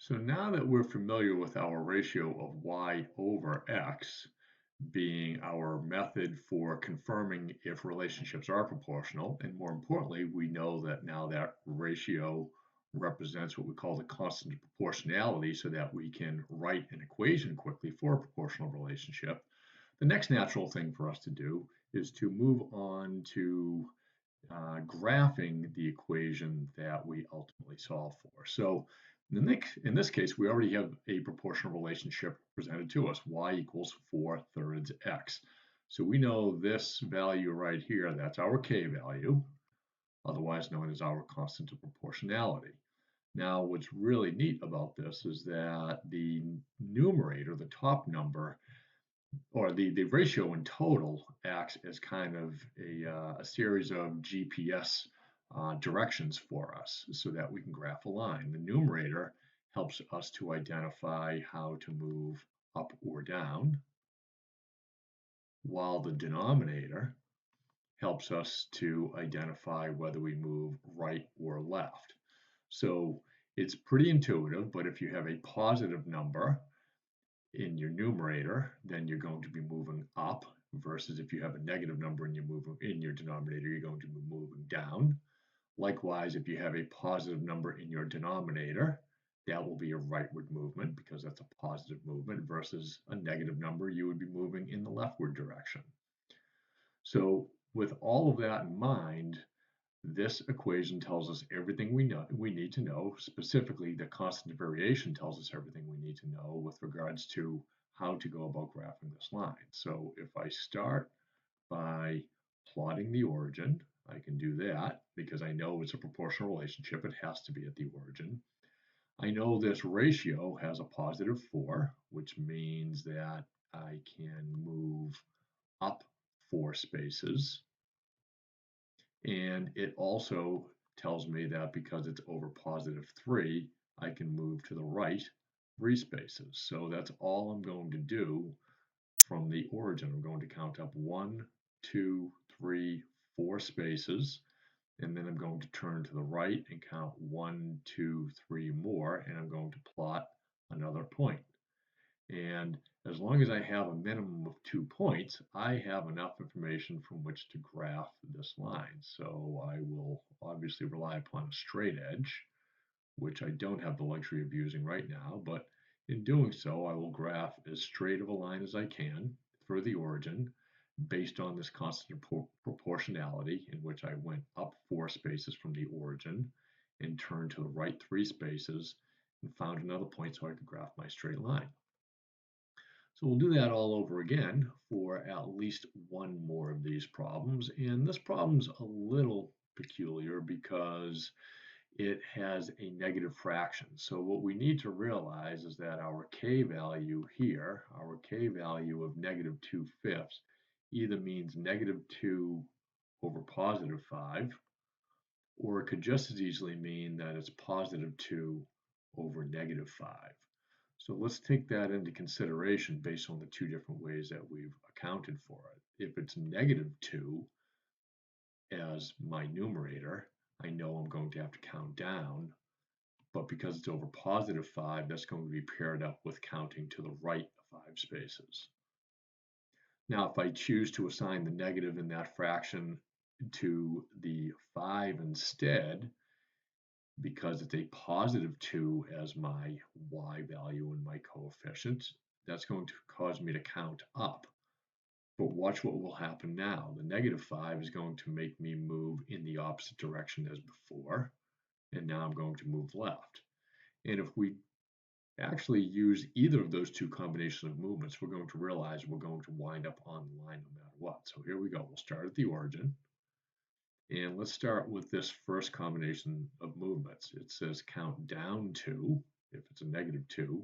So now that we're familiar with our ratio of y over x being our method for confirming if relationships are proportional, and more importantly, we know that now that ratio represents what we call the constant of proportionality so that we can write an equation quickly for a proportional relationship, the next natural thing for us to do is to move on to graphing the equation that we ultimately solve for. So in this case, we already have a proportional relationship presented to us, y equals 4/3 x. So we know this value right here, that's our k value, otherwise known as our constant of proportionality. Now, what's really neat about this is that the numerator, the top number, or the ratio in total acts as kind of a series of GPS directions for us so that we can graph a line. The numerator helps us to identify how to move up or down, while the denominator helps us to identify whether we move right or left. So it's pretty intuitive, but if you have a positive number, in your numerator, then you're going to be moving up, versus if you have a negative number and you're moving in your denominator, you're going to be moving down. Likewise, if you have a positive number in your denominator, that will be a rightward movement because that's a positive movement, versus a negative number, you would be moving in the leftward direction. So with all of that in mind, this equation tells us everything we need to know. Specifically, the constant of variation tells us everything we need to know with regards to how to go about graphing this line. So if I start by plotting the origin, I can do that because I know it's a proportional relationship. It has to be at the origin. I know this ratio has a positive 4, which means that I can move up 4 spaces. And it also tells me that because it's over positive 3, I can move to the right 3 spaces. So that's all I'm going to do from the origin. I'm going to count up 1, 2, 3, 4 spaces, and then I'm going to turn to the right and count 1, 2, 3 more, and I'm going to plot another point. And as long as I have a minimum of 2 points, I have enough information from which to graph this line. So I will obviously rely upon a straight edge, which I don't have the luxury of using right now, but in doing so, I will graph as straight of a line as I can through the origin based on this constant proportionality, in which I went up 4 spaces from the origin and turned to the right 3 spaces and found another point so I could graph my straight line. So we'll do that all over again for at least one more of these problems. And this problem's a little peculiar because it has a negative fraction. So what we need to realize is that our k value here, our k value of negative 2/5, either means negative 2 over positive 5, or it could just as easily mean that it's positive 2 over negative 5. So let's take that into consideration based on the two different ways that we've accounted for it. If it's negative 2 as my numerator, I know I'm going to have to count down, but because it's over positive 5, that's going to be paired up with counting to the right 5 spaces. Now, if I choose to assign the negative in that fraction to the 5 instead, because it's a positive 2 as my y value and my coefficient, that's going to cause me to count up. But watch what will happen now. The negative 5 is going to make me move in the opposite direction as before, and now I'm going to move left. And if we actually use either of those two combinations of movements, we're going to realize we're going to wind up on the line no matter what. So here we go. We'll start at the origin. And let's start with this first combination of movements. It says count down 2, if it's a negative 2,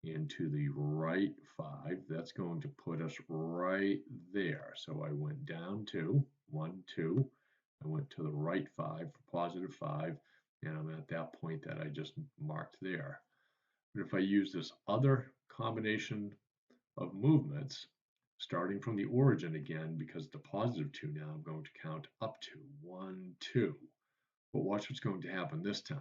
and to the right 5. That's going to put us right there. So I went down 2, 1, 2. I went to the right 5 for positive 5, and I'm at that point that I just marked there. But if I use this other combination of movements, starting from the origin again, because the positive 2 now, I'm going to count up to 1, 2. But watch what's going to happen this time.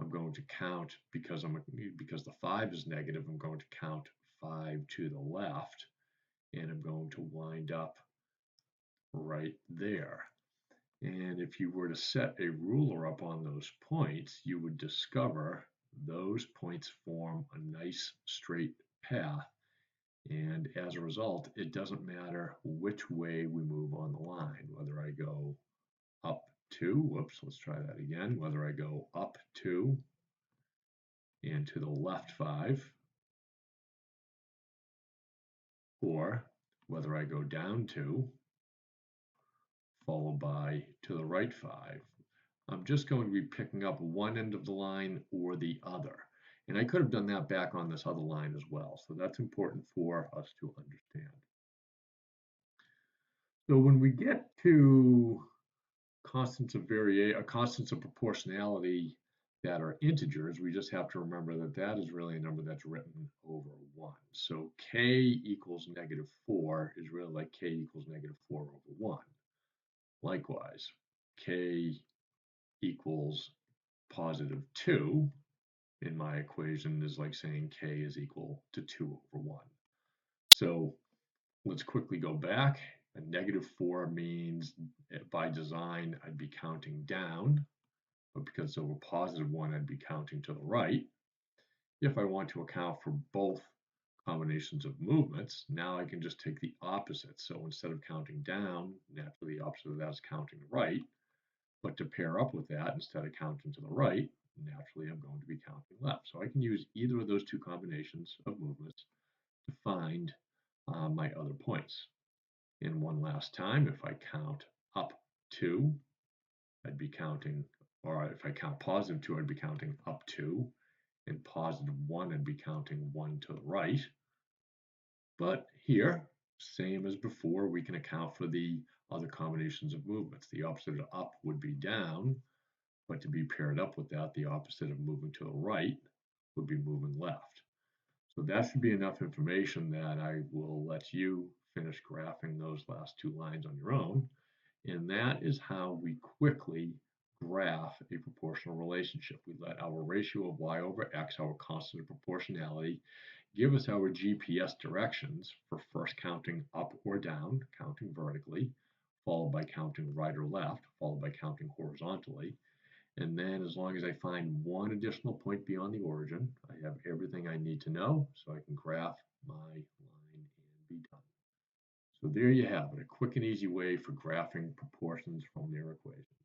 I'm going to count because the 5 is negative, I'm going to count 5 to the left, and I'm going to wind up right there. And if you were to set a ruler up on those points, you would discover those points form a nice straight path. And as a result, it doesn't matter which way we move on the line, whether I go up 2, whoops, let's try that again, whether I go up 2 and to the left 5, or whether I go down 2, followed by to the right 5. I'm just going to be picking up one end of the line or the other. And I could have done that back on this other line as well. So that's important for us to understand. So when we get to constants of proportionality that are integers, we just have to remember that that is really a number that's written over 1. So k equals -4 is really like k equals -4 over 1. Likewise, k equals +2 in my equation is like saying k is equal to 2 over 1. So let's quickly go back. A -4 means by design I'd be counting down, but because it's over +1, I'd be counting to the right. If I want to account for both combinations of movements, now I can just take the opposite. So instead of counting down, naturally the opposite of that is counting right. But to pair up with that, instead of counting to the right, naturally I'm going to be counting left. So I can use either of those two combinations of movements to find my other points. And one last time, if I count up 2, I'd be counting, or if I count +2, I'd be counting up 2, and +1, I'd be counting 1 to the right. But here, same as before, we can account for the other combinations of movements. The opposite of up would be down, but to be paired up with that, the opposite of moving to the right would be moving left. So that should be enough information that I will let you finish graphing those last two lines on your own. And that is how we quickly graph a proportional relationship. We let our ratio of y over x, our constant of proportionality, give us our GPS directions for first counting up or down, counting vertically, followed by counting right or left, followed by counting horizontally. And then as long as I find one additional point beyond the origin, I have everything I need to know, so I can graph my line and be done. So there you have it, a quick and easy way for graphing proportions from their equations.